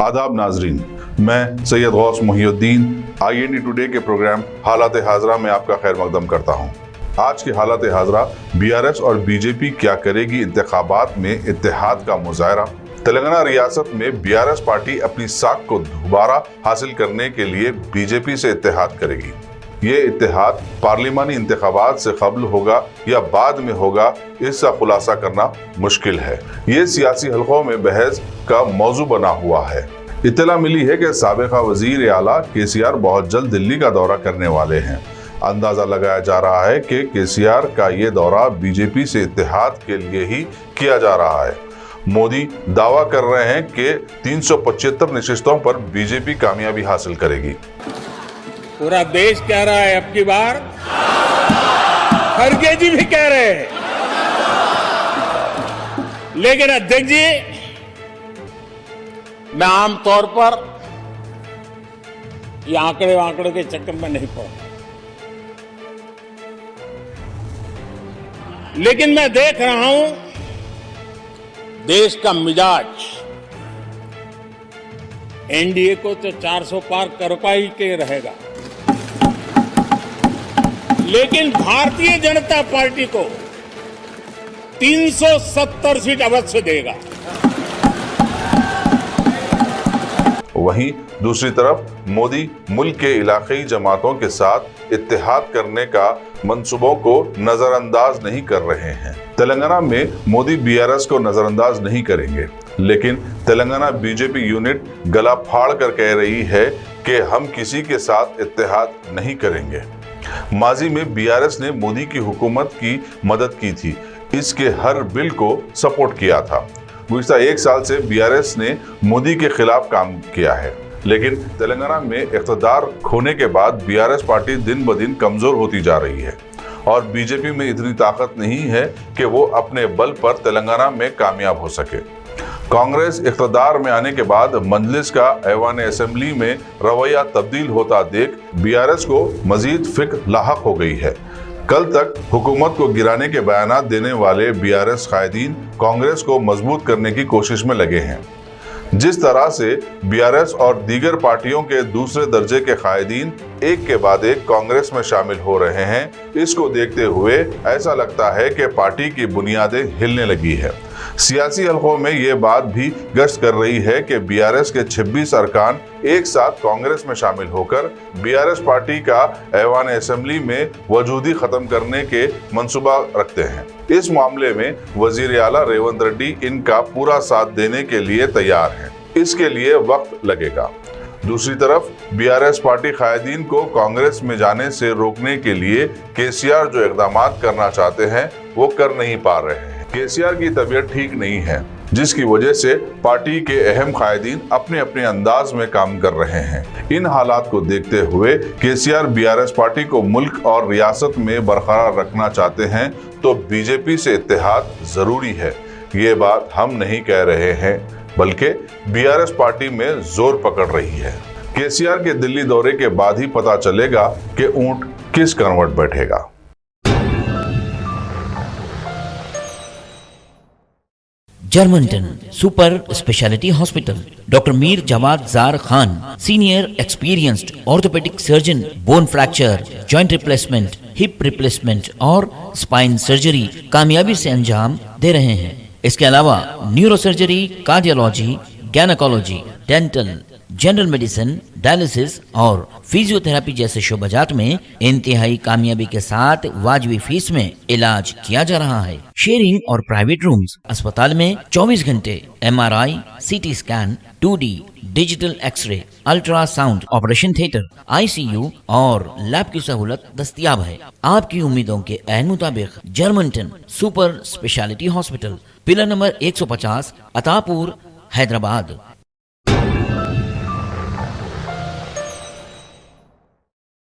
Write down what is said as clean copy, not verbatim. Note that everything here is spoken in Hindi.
आदाब नाजरीन, मैं सैयद गौस मुहिउद्दीन IND टुडे के प्रोग्राम हालात हाजरा में आपका खैर मकदम करता हूँ। आज के हालात हाजरा BRS और BJP क्या करेगी इंतखाबात में इत्तेहाद का मुजाहरा। तेलंगाना रियासत में BRS पार्टी अपनी साख को दोबारा हासिल करने के लिए BJP से इत्तेहाद करेगी। ये इत्तेहाद पार्लिमानी इंतखाबात से कब्ल होगा या बाद में होगा, इसका खुलासा करना मुश्किल है। ये सियासी हलकों में बहस का मौजू बना हुआ है। इत्तला मिली है कि साबिका वजीर आला KCR बहुत जल्द दिल्ली का दौरा करने वाले हैं। अंदाजा लगाया जा रहा है कि KCR का ये दौरा BJP से इत्तेहाद के लिए ही किया जा रहा है। मोदी दावा कर रहे हैं कि 375 नशिस्तों पर BJP कामयाबी हासिल करेगी। पूरा देश कह रहा है अब की बार, खड़गे जी भी कह रहे हैं, लेकिन अध्यक्ष जी मैं आमतौर पर ये आंकड़े के चक्कर में नहीं पड़ा, लेकिन मैं देख रहा हूं देश का मिजाज NDA को तो 400 पार कर पाई के रहेगा, लेकिन भारतीय जनता पार्टी को 370 सीट अवश्य देगा। वहीं दूसरी तरफ मोदी मुल्क के इलाकाई जमातों के साथ इत्तेहाद करने का मंसूबों को नजरअंदाज नहीं कर रहे हैं। तेलंगाना में मोदी BRS को नजरअंदाज नहीं करेंगे, लेकिन तेलंगाना BJP यूनिट गला फाड़ कर कह रही है कि हम किसी के साथ इत्तेहाद नहीं करेंगे। माजी में BRS ने मोदी की हुकूमत की मदद की थी, इसके हर बिल को सपोर्ट किया था। गुज़िश्ता एक साल से BRS ने मोदी के खिलाफ काम किया है, लेकिन तेलंगाना में इख्तिदार खोने के बाद BRS पार्टी दिन ब दिन कमजोर होती जा रही है और BJP में इतनी ताकत नहीं है कि वो अपने बल पर तेलंगाना में कामयाब हो सके। कांग्रेस इख्तिदार में आने के बाद मजलिस का ऐवान असेंबली में रवैया तब्दील होता देख BRS को मजीद फिक्र लाहक हो गई है। कल तक हुकूमत को गिराने के बयानात देने वाले BRS कायदीन कांग्रेस को मजबूत करने की कोशिश में लगे हैं। जिस तरह से BRS और दीगर पार्टियों के दूसरे दर्जे के कायदीन एक के बाद एक कांग्रेस में शामिल हो रहे हैं, इसको देखते हुए ऐसा लगता है कि पार्टी की बुनियादें हिलने लगी है। सियासी हलकों में ये बात भी गश्त कर रही है कि BRS के 26 अरकान एक साथ कांग्रेस में शामिल होकर BRS पार्टी का ऐवान असेंबली में वजूदी खत्म करने के मंसूबा रखते हैं। इस मामले में वजीर आला रेवंत रेड्डी इनका पूरा साथ देने के लिए तैयार हैं। इसके लिए वक्त लगेगा। दूसरी तरफ BRS पार्टी कायदीन को कांग्रेस में जाने से रोकने के लिए KCR जो इकदाम करना चाहते हैं वो कर नहीं पा रहे हैं। KCR की तबीयत ठीक नहीं है, जिसकी वजह से पार्टी के अहम कायदीन अपने अपने अंदाज में काम कर रहे हैं। इन हालात को देखते हुए KCR BRS पार्टी को मुल्क और रियासत में बरकरार रखना चाहते हैं तो BJP से इत्तेहाद जरूरी है। ये बात हम नहीं कह रहे हैं, बल्कि BRS पार्टी में जोर पकड़ रही है। KCR के दिल्ली दौरे के बाद ही पता चलेगा कि ऊंट किस करवट बैठेगा। Germanten super speciality hospital, doctor Mir Jawad Zar Khan, senior experienced orthopaedic surgeon, bone fracture, joint replacement, hip replacement और स्पाइन सर्जरी कामयाबी से अंजाम दे रहे हैं। इसके अलावा neuro surgery, cardiology, gynaecology, dental, general medicine, dialysis और फिजियोथेरेपी जैसे शोबाजात में इंतहाई कामयाबी के साथ वाजिबी फीस में इलाज किया जा रहा है। शेयरिंग और प्राइवेट रूम्स, अस्पताल में 24 घंटे MRI, CT scan, 2D digital x-ray, ultrasound, operation theatre, ICU और लैब की सहूलत दस्तयाब है। आपकी उम्मीदों के ऐन मुताबिक Germanten super speciality hospital, pillar number 150, Attapur, Hyderabad.